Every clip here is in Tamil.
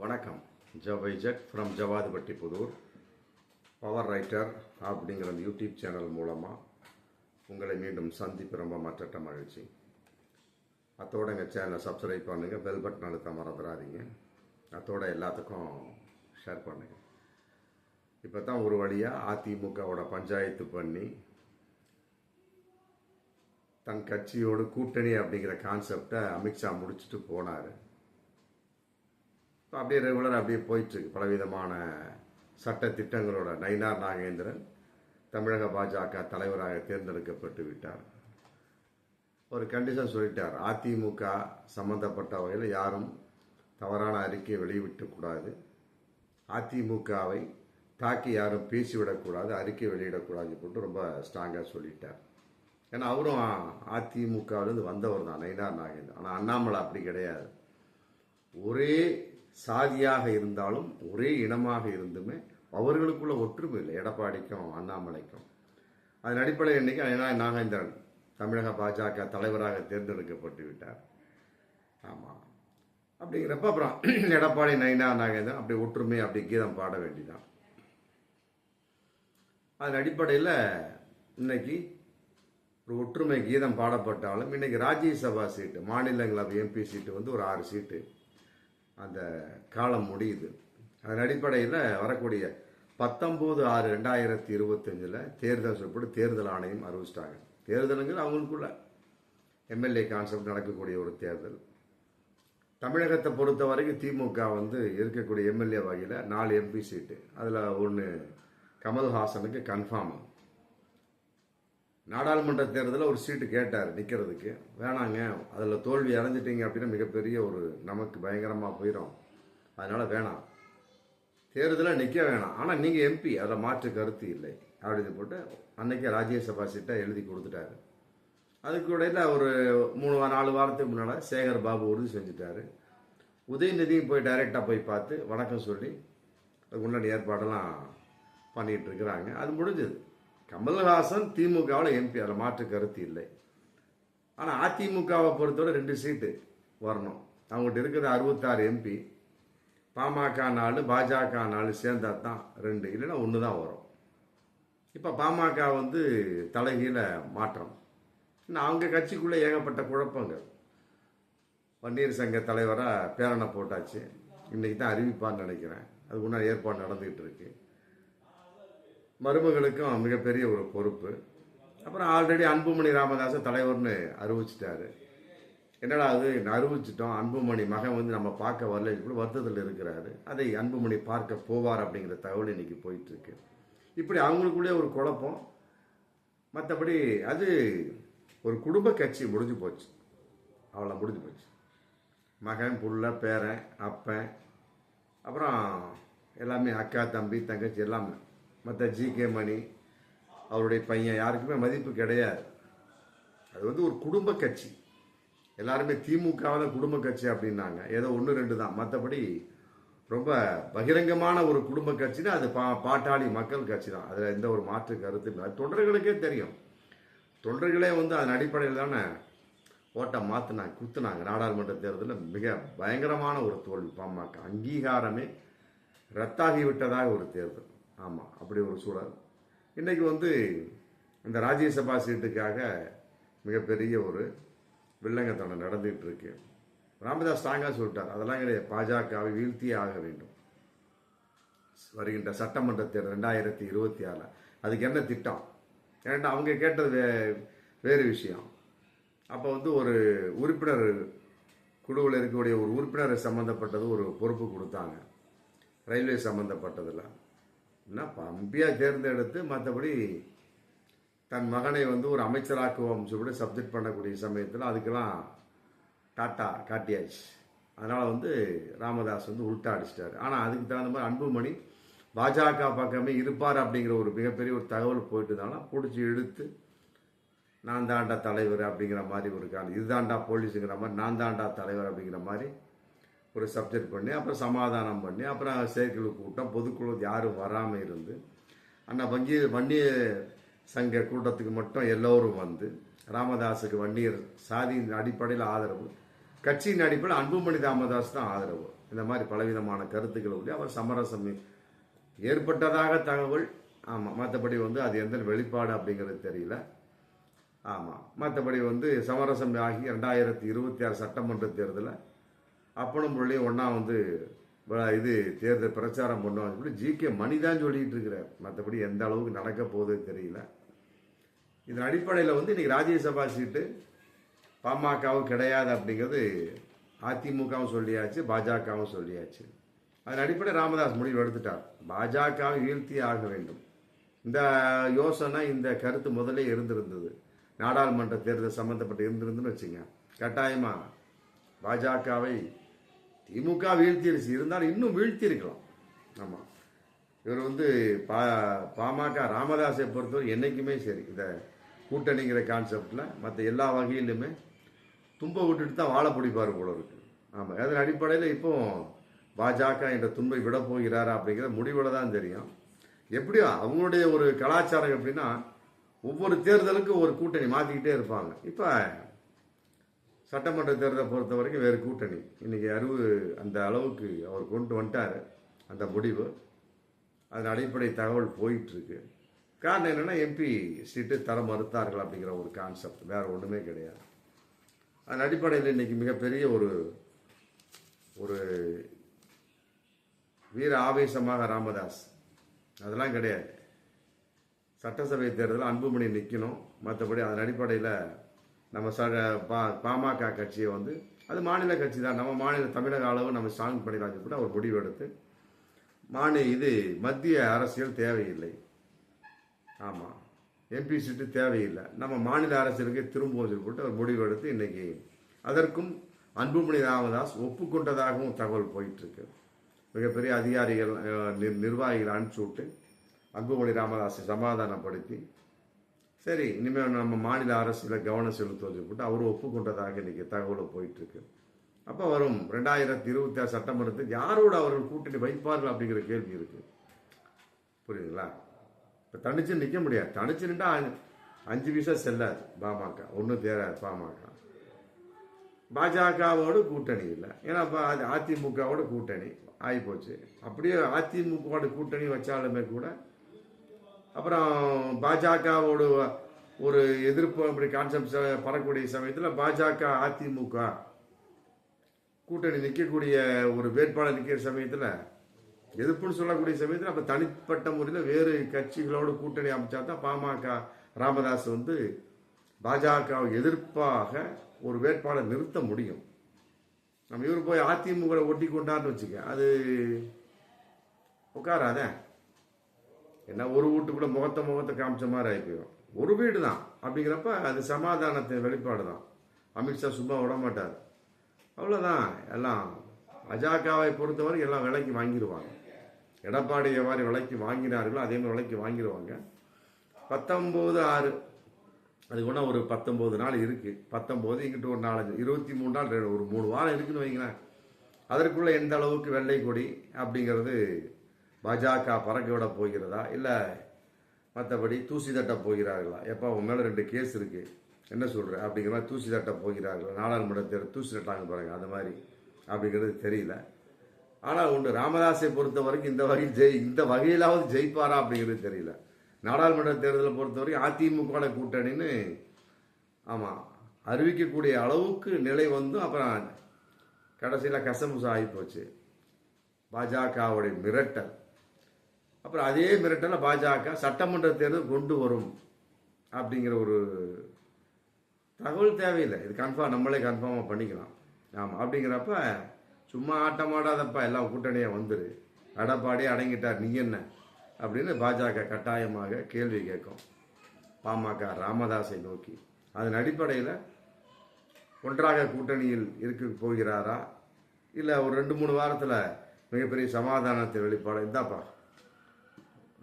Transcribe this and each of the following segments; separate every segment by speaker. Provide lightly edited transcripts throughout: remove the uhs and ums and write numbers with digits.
Speaker 1: வணக்கம். ஜவைஜக் from Javadupatti Pudur power writer அப்படிங்கிற அந்த யூடியூப் சேனல் மூலமாக உங்களை மீண்டும் சந்திப்பு ரொம்ப மற்ற மகிழ்ச்சி. அத்தோட எங்கள் சேனலை சப்ஸ்கிரைப் பண்ணுங்கள், பெல் பட்டன் அழுத்த மறந்துடாதீங்க. அத்தோட எல்லாத்துக்கும் ஷேர் பண்ணுங்கள். இப்போ தான் ஒரு வழியாக அதிமுகவோட பஞ்சாயத்து பண்ணி தன் கட்சியோடு கூட்டணி அப்படிங்கிற கான்செப்டை அமித்ஷா முடிச்சுட்டு போனார். அப்படியே ரெகுலர் அப்படியே போயிட்டுருக்கு. பலவிதமான சட்ட திட்டங்களோட நயினார் நாகேந்திரன் தமிழக பாஜக தலைவராக தேர்ந்தெடுக்கப்பட்டு விட்டார். ஒரு கண்டிஷன் சொல்லிட்டார், அதிமுக சம்பந்தப்பட்ட வகையில் யாரும் தவறான அறிக்கையை வெளியிடக்கூடாது, அதிமுகவை தாக்கி யாரும் பேசிவிடக்கூடாது, அறிக்கை வெளியிடக்கூடாதுன்னு போட்டு ரொம்ப ஸ்ட்ராங்காக சொல்லிட்டார். ஏன்னா அவரும் அதிமுகவிலேருந்து வந்தவர் தான் நயினார் நாகேந்திரன். ஆனால் அண்ணாமலை அப்படி கிடையாது. ஒரே சாதியாக இருந்தாலும் ஒரே இனமாக இருந்துமே அவர்களுக்குள்ள ஒற்றுமை இல்லை எடப்பாடிக்கும் அண்ணாமலைக்கும். அதன் அடிப்படையில் இன்னைக்கு நாகேந்திரன் தமிழக பாஜக தலைவராக தேர்ந்தெடுக்கப்பட்டு விட்டார். ஆமாம், அப்படிங்கிறப்ப அப்புறம் எடப்பாடி நயினார் நாகேந்திரன் அப்படி ஒற்றுமை அப்படி கீதம் பாட வேண்டிதான். அதன் அடிப்படையில் இன்னைக்கு ஒரு ஒற்றுமை கீதம் பாடப்பட்டாலும் இன்னைக்கு ராஜ்யசபா சீட்டு, மாநிலங்களவை எம்பி சீட்டு வந்து ஒரு 6 சீட்டு அந்த காலம் முடியுது. அதன் அடிப்படையில் வரக்கூடிய 19/6/2025 தேர்தல் சொல்லப்பட்டு தேர்தல் ஆணையம் அறிவிச்சிட்டாங்க. தேர்தலுங்கிறது அவங்களுக்குள்ள எம்எல்ஏ கான்செப்ட் நடக்கக்கூடிய ஒரு தேர்தல். தமிழகத்தை பொறுத்த வரைக்கும் திமுக வந்து இருக்கக்கூடிய எம்எல்ஏ வகையில் 4 எம்பி சீட்டு, அதில் 1 கமல்ஹாசனுக்கு கன்ஃபார்ம். நாடாளுமன்ற தேர்தலில் ஒரு சீட்டு கேட்டார் நிற்கிறதுக்கு, வேணாங்க அதில் தோல்வி அடைஞ்சிட்டிங்க அப்படின்னா மிகப்பெரிய ஒரு நமக்கு பயங்கரமாக போயிடும், அதனால் வேணாம், தேர்தலில் நிற்க வேணாம், ஆனால் நீங்கள் எம்பி, அதில் மாற்று கருத்து இல்லை அப்படின்னு போட்டு அன்னைக்கே ராஜ்யசபா சீட்டை எழுதி கொடுத்துட்டாரு. அதுக்கு இடையில் ஒரு 3-4 வாரத்துக்கு முன்னால் சேகர் பாபு உறுதி செஞ்சுட்டாரு. உதயநிதியும் போய் டைரெக்டாக போய் பார்த்து வணக்கம் சொல்லி அதுக்கு முன்னாடி ஏற்பாடெல்லாம் பண்ணிகிட்டு இருக்கிறாங்க. அது முடிஞ்சது. கமல்ஹாசன் திமுகவில் எம்பி, அதில் மாற்று கருத்து இல்லை. ஆனால் அதிமுகவை பொறுத்தவரை 2 சீட்டு வரணும். அவங்ககிட்ட இருக்கிற 66 எம்பி, பாமக 4 பாஜக 4 சேர்ந்தா தான் 2, இல்லைன்னா 1 தான் வரும். இப்போ பாமக வந்து தலைகீழ மாற்றம். இன்னும் அவங்க கட்சிக்குள்ளே ஏகப்பட்ட குழப்பங்கள். வன்னியர் சங்க தலைவராக பேரனை போட்டாச்சு, இன்னைக்கு தான் அறிவிப்பான்னு நினைக்கிறேன். அதுக்கு முன்னாடி ஏற்பாடு நடந்துகிட்டு இருக்கு. மருமகளுக்கும் மிகப்பெரிய ஒரு பொறுப்பு. அப்புறம் ஆல்ரெடி அன்புமணி ராமதாஸை தலைவர்னு அறிவிச்சிட்டாரு. என்னடா அது அறிவிச்சிட்டோம், அன்புமணி மகன் வந்து நம்ம பார்க்க வரல இப்படி வருத்தத்தில் இருக்கிறாரு, அதை அன்புமணி பார்க்க போவார் அப்படிங்கிற தகவல் இன்னைக்கு போயிட்டு இருக்கு. இப்படி அவங்களுக்குள்ளே ஒரு குழப்பம். மற்றபடி அது ஒரு குடும்ப கட்சி முடிஞ்சு போச்சு, அவ்வளோ முடிஞ்சு போச்சு. மகன் புள்ள பேரன் அப்பன் அப்புறம் எல்லாமே அக்கா தம்பி தங்கச்சி எல்லாமே. மற்ற ஜிகே மணி அவருடைய பையன் யாருக்குமே மதிப்பு கிடையாது. அது வந்து ஒரு குடும்ப கட்சி. எல்லாருமே திமுகவில் குடும்ப கட்சி அப்படின்னாங்க, ஏதோ 1-2 தான். மற்றபடி ரொம்ப பகிரங்கமான ஒரு குடும்ப கட்சினா அது பாட்டாளி மக்கள் கட்சி தான். அதில் எந்த ஒரு மாற்று கருத்து இல்லை. தொண்டர்களுக்கே தெரியும். தொண்டர்களே வந்து அதன் அடிப்படையில் தானே ஓட்டை மாற்றினாங்க, குத்துனாங்க. நாடாளுமன்ற தேர்தலில் மிக பயங்கரமான ஒரு தோல்வி. பாமக அங்கீகாரமே ரத்தாகி விட்டதாக ஒரு தேர்தல். ஆமாம், அப்படி ஒரு சூழல். இன்றைக்கி வந்து இந்த ராஜ்யசபா சீட்டுக்காக மிகப்பெரிய ஒரு வில்லங்கத்தனம் நடந்துகிட்டு இருக்கு. ராமதாஸ் ஸ்ட்ராங்காக சொல்லிட்டார், அதெல்லாம் கிடையாது, பாஜகவை வீழ்த்தியே ஆக வேண்டும். வருகின்ற சட்டமன்ற தேர்தல் 2026 அதுக்கு என்ன திட்டம்? ஏன்னா அவங்க கேட்டது வேறு விஷயம். அப்போ வந்து ஒரு உறுப்பினர் குழுவில் இருக்கக்கூடிய ஒரு உறுப்பினரை சம்மந்தப்பட்டது ஒரு பொறுப்பு கொடுத்தாங்க, ரயில்வே சம்மந்தப்பட்டதில். என்ன எம்பியாக தேர்ந்தெடுத்து மற்றபடி தன் மகனை வந்து ஒரு அமைச்சராக்குவோம் சொல்லி சப்ஜெக்ட் பண்ணக்கூடிய சமயத்தில் அதுக்கெல்லாம் டாட்டா காட்டியாச்சு. அதனால் வந்து ராமதாஸ் வந்து உள்டா அடிச்சிட்டாரு. ஆனால் அதுக்கு தகுந்த மாதிரி அன்புமணி பாஜக பக்கமே இருப்பார் அப்படிங்கிற ஒரு மிகப்பெரிய ஒரு தகவல் போயிட்டுனால பிடிச்சி இழுத்து நான் தாண்டா தலைவர் அப்படிங்கிற மாதிரி ஒரு இதுதாண்டா போலீஸுங்கிற மாதிரி நான் தாண்டா தலைவர் அப்படிங்கிற மாதிரி ஒரு சப்ஜெக்ட் பண்ணி அப்புறம் சமாதானம் பண்ணி அப்புறம் செயற்குழு கூட்டம், பொதுக்குழு யாரும் வராமல் இருந்து வன்னியர் சங்க கூட்டத்துக்கு மட்டும் எல்லோரும் வந்து ராமதாஸுக்கு வன்னியர் சாதியின் அடிப்படையில் ஆதரவு, கட்சியின் அடிப்படையில் அன்புமணி ராமதாஸ் தான் ஆதரவு. இந்த மாதிரி பலவிதமான கருத்துக்களை சொல்லி அவர் சமரசம் ஏற்பட்டதாக தகவல். ஆமாம், மற்றபடி அது எந்த வெளிப்பாடு அப்படிங்கிறது தெரியல. ஆமாம், மற்றபடி சமரசம் ஆகி 2026 சட்டமன்ற தேர்தலில் அப்பனும் பிள்ளையும் ஒன்றா இது தேர்தல் பிரச்சாரம் பண்ணுவாங்க சொல்லி ஜிகே மணி தான் சொல்லிட்டு இருக்கிறார். மற்றபடி எந்த அளவுக்கு நடக்க போகுது தெரியல. இதன் அடிப்படையில் இன்னைக்கு ராஜ்யசபா சீட்டு பாமகவும் கிடையாது அப்படிங்கிறது அதிமுகவும் சொல்லியாச்சு, பாஜகவும் சொல்லியாச்சு. அதன் அடிப்படை ராமதாஸ் முடிவு எடுத்துட்டார், பாஜகவை வீழ்த்தி ஆக வேண்டும். இந்த யோசனை, இந்த கருத்து முதலே இருந்திருந்தது. நாடாளுமன்ற தேர்தல் சம்பந்தப்பட்டு இருந்திருந்துன்னு வச்சுங்க, கட்டாயமா பாஜகவை திமுக வீழ்த்திருச்சு. இருந்தாலும் இன்னும் வீழ்த்தி இருக்கலாம். ஆமாம், இவர் பாமக ராமதாஸை பொறுத்தவரை என்னைக்குமே சரி, இந்த கூட்டணிங்கிற கான்செப்டில் மற்ற எல்லா வகையிலுமே தும்ப விட்டுட்டு தான் வாழ பிடிப்பார் போல இருக்கு. ஆமாம், அதன் அடிப்படையில் இப்போ பாஜக என்ற துன்பை விட போகிறாரா அப்படிங்கிற முடிவில் தான் தெரியும். எப்படியோ அவங்களுடைய ஒரு கலாச்சாரம் எப்படின்னா, ஒவ்வொரு தேர்தலுக்கும் ஒரு கூட்டணி மாற்றிக்கிட்டே இருப்பாங்க. இப்போ சட்டமன்ற தேர்தலை பொறுத்த வரைக்கும் வேறு கூட்டணி. இன்னைக்கு அந்த அளவுக்கு அவர் கொண்டு வந்துட்டார் அந்த முடிவு. அதன் அடிப்படை தகவல் போயிட்டுருக்கு. காரணம் என்னென்னா, எம்பி சீட்டு தர மறுத்தார்கள் அப்படிங்கிற ஒரு கான்செப்ட், வேறு ஒன்றுமே கிடையாது. அதன் அடிப்படையில் இன்னைக்கு மிகப்பெரிய ஒரு வீர ஆவேசமாக ராமதாஸ், அதெல்லாம் கிடையாது. சட்டசபை தேர்தலில் அன்புமணி நிற்கணும். மற்றபடி அதன் அடிப்படையில் நம்ம பாமக கட்சியை அது மாநில கட்சி தான், நம்ம மாநில தமிழக அளவு நம்ம ஸ்ட்ராங் பண்ணிடலாம் சொல்லிட்டு அவர் முடிவு எடுத்து இது மத்திய அரசியல் தேவையில்லை. ஆமாம், எம்பி சீட்டு தேவையில்லை, நம்ம மாநில அரசியலுக்கு திரும்பவும் சொல்லிட்டு அவர் முடிவு எடுத்து இன்னைக்கு அதற்கும் அன்புமணி ராமதாஸ் ஒப்புக்கொண்டதாகவும் தகவல் போயிட்டுருக்கு. மிகப்பெரிய அதிகாரிகள் நிர்வாகிகள் அனுப்பிச்சு விட்டு அன்புமணி ராமதாஸை சமாதானப்படுத்தி, சரி இனிமேல் நம்ம மாநில அரசியலில் கவனம் செலுத்துவது சொல்லிட்டு அவர் ஒப்புக்கொண்டதாக இன்னைக்கு தகவல் போயிட்டுருக்கு. அப்போ வரும் 2026 சட்டமன்றத்துக்கு யாரோடு அவர்கள் கூட்டணி வைப்பார்கள் அப்படிங்கிற கேள்வி இருக்கு. புரியுதுங்களா? இப்போ தனிச்சு நிற்க முடியாது. தனிச்சு நின்றா 5 வீசா செல்லாது பாமக, ஒன்றும் தேராது பாமக. பாஜகவோடு கூட்டணி இல்லை, ஏன்னா அது அதிமுகவோட கூட்டணி ஆகிப்போச்சு. அப்படியே அதிமுகவோட கூட்டணி வச்சாலுமே கூட அப்புறம் பாஜகவோட ஒரு எதிர்ப்பு அப்படி கான்செப்ட் பரக்கூடிய சமயத்தில் பாஜக அதிமுக கூட்டணி நிற்கக்கூடிய ஒரு வேட்பாளர் நிற்கிற சமயத்தில், எதிர்ப்புன்னு சொல்லக்கூடிய சமயத்தில், அப்போ தனிப்பட்ட முறையில் வேறு கட்சிகளோடு கூட்டணி அமைச்சா தான் பாமக ராமதாஸ் பாஜக எதிர்ப்பாக ஒரு வேட்பாளர் நிறுத்த முடியும். நம்ம இவர் போய் அதிமுக ஒட்டி கொண்டான்னு வச்சுக்க, அது உட்காராத. என்ன ஒரு வீட்டுக்குள்ள முகத்தை காமிச்ச மாதிரி ஆகிப்போம். ஒரு வீடு தான் அப்படிங்கிறப்ப அது சமாதானத்தின் வெளிப்பாடு தான். அமித்ஷா சும்மா விட மாட்டார். அவ்வளோதான். எல்லாம் பாஜகவை பொறுத்தவரை எல்லாம் விலைக்கு வாங்கிடுவாங்க. எடப்பாடி எவ்வாறு விலைக்கு வாங்கினார்களோ அதே மாதிரி விலைக்கு வாங்கிடுவாங்க. 19/6 அதுக்கு ஒன்றா ஒரு 19 நாள் இருக்குது. 19 இங்கிட்டு ஒரு 4 23 நாள், ஒரு 3 வாரம் இருக்குன்னு வைங்களேன். அதற்குள்ளே எந்த அளவுக்கு வெள்ளை கொடி அப்படிங்கிறது பாஜக பறக்க விட போகிறதா, இல்லை மற்றபடி தூசி தட்ட போகிறார்களா? எப்போ உன் மேலே 2 கேஸ் இருக்குது, என்ன சொல்கிற அப்படிங்கிற மாதிரி தூசி தட்ட போகிறார்கள். நாடாளுமன்ற தேர்தல் தூசி தட்டாங்க பாருங்க, அது மாதிரி அப்படிங்கிறது தெரியல. ஆனால் ஒன்று, ராமதாஸை பொறுத்த வரைக்கும் இந்த வகையிலாவது ஜெயிப்பாரா அப்படிங்கிறது தெரியல. நாடாளுமன்ற தேர்தலை பொறுத்த வரைக்கும் அதிமுக கூட்டணின்னு ஆமாம் அறிவிக்கக்கூடிய அளவுக்கு நிலை அப்புறம் கடைசியில் கசமுசா ஆகிப்போச்சு. பாஜகவுடைய மிரட்டல், அப்புறம் அதே மிரட்டலை பாஜக சட்டமன்ற தேர்தல் கொண்டு வரும் அப்படிங்கிற ஒரு தகவல் தேவையில்லை. இது கன்ஃபார்ம், நம்மளே கன்ஃபார்மாக பண்ணிக்கலாம். ஆமாம், அப்படிங்கிறப்ப சும்மா ஆட்டமாடாதப்பா எல்லாம் கூட்டணியாக வந்துரு, எடப்பாடி அடங்கிட்டார், நீ என்ன அப்படின்னு பாஜக கட்டாயமாக கேள்வி கேட்கும் பாமக ராமதாஸை நோக்கி. அதன் அடிப்படையில் ஒன்றாக கூட்டணியில் இருக்க போகிறாரா, இல்லை ஒரு 2-3 வாரத்தில் மிகப்பெரிய சமாதானத்தை வெளிப்பாடு இந்தாப்பா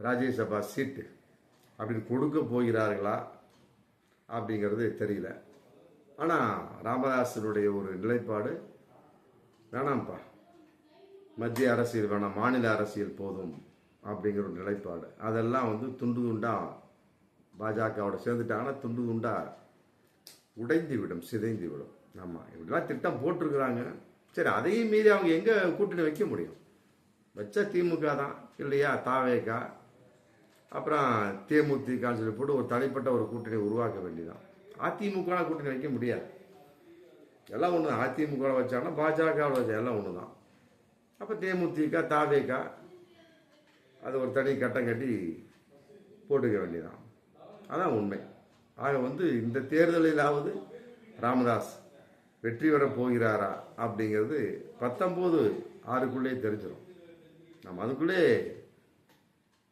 Speaker 1: ராஜ்யசபா சீட்டு அப்படின்னு கொடுக்க போகிறார்களா அப்படிங்கிறது தெரியல. ஆனால் ராமதாஸனுடைய ஒரு நிலைப்பாடு, வேணாம்ப்பா மத்திய அரசியல் வேணாம், மாநில அரசியல் போதும் அப்படிங்கிற ஒரு நிலைப்பாடு. அதெல்லாம் துண்டு துண்டா பாஜகவோட சேர்ந்துட்டாங்கன்னா துண்டு துண்டா உடைந்து விடும், சிதைந்து விடும். ஆமாம், இப்படிலாம் திட்டம் போட்டிருக்கிறாங்க. சரி, அதையும் மீறி அவங்க எங்கே கூட்டணி வைக்க முடியும்? வச்சா திமுக தான் இல்லையா, தாவேகா, அப்புறம் தேமுதிகன்னு சொல்லி போட்டு ஒரு தனிப்பட்ட ஒரு கூட்டணி உருவாக்க வேண்டியதான். அதிமுக கூட்டணி வைக்க முடியாது. எல்லாம் ஒன்று தான். அதிமுக வச்சாங்கன்னா பாஜக வச்சா எல்லாம் ஒன்று தான். அப்போ தேமுதிக, தாவேகா அது ஒரு தனி கட்டம் கட்டி போட்டுக்க வேண்டியதான். அதான் உண்மை. ஆக இந்த தேர்தலிலாவது ராமதாஸ் வெற்றி பெற போகிறாரா அப்படிங்கிறது 19/6க்குள்ளே தெரிஞ்சிடும். நம்ம அதுக்குள்ளே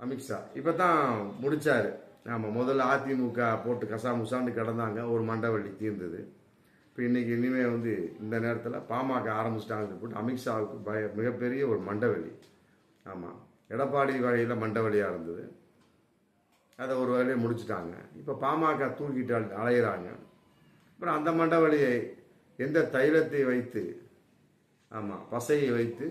Speaker 1: அமித்ஷா இப்போ தான் முடிச்சாரு. ஆமாம், முதல்ல அதிமுக போட்டு கசாமுசான்னு கிடந்தாங்க, ஒரு மண்டவள்ளி தீர்ந்தது. இப்போ இன்னைக்கு இனிமேல் இந்த நேரத்தில் பாமக ஆரம்பிச்சிட்டாங்க போட்டு அமித்ஷாவுக்கு மிகப்பெரிய ஒரு மண்டவள்ளி. ஆமாம், எடப்பாடி வகையில் மண்டவள்ளியாக இருந்தது, அதை ஒரு வகையிலே முடிச்சுட்டாங்க. இப்போ பாமக தூக்கிட்டு அலையிறாங்க. அப்புறம் அந்த மண்டவழியை எந்த தைலத்தை வைத்து, ஆமாம், பசையை வைத்து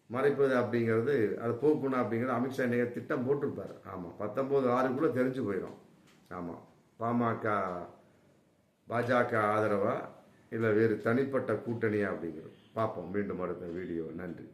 Speaker 1: மறைப்பது அப்படிங்கிறது, அது போக்கணும் அப்படிங்கிறது அமித்ஷா இன்னைக்கு திட்டம் போட்டிருப்பார். ஆமாம், 19/6க்குள்ளே தெரிஞ்சு போயிடும். ஆமாம், பாஜக ஆதரவா இல்லை வேறு தனிப்பட்ட கூட்டணியா அப்படிங்கிறது பார்ப்போம் மீண்டும் அடுத்த வீடியோ. நன்றி.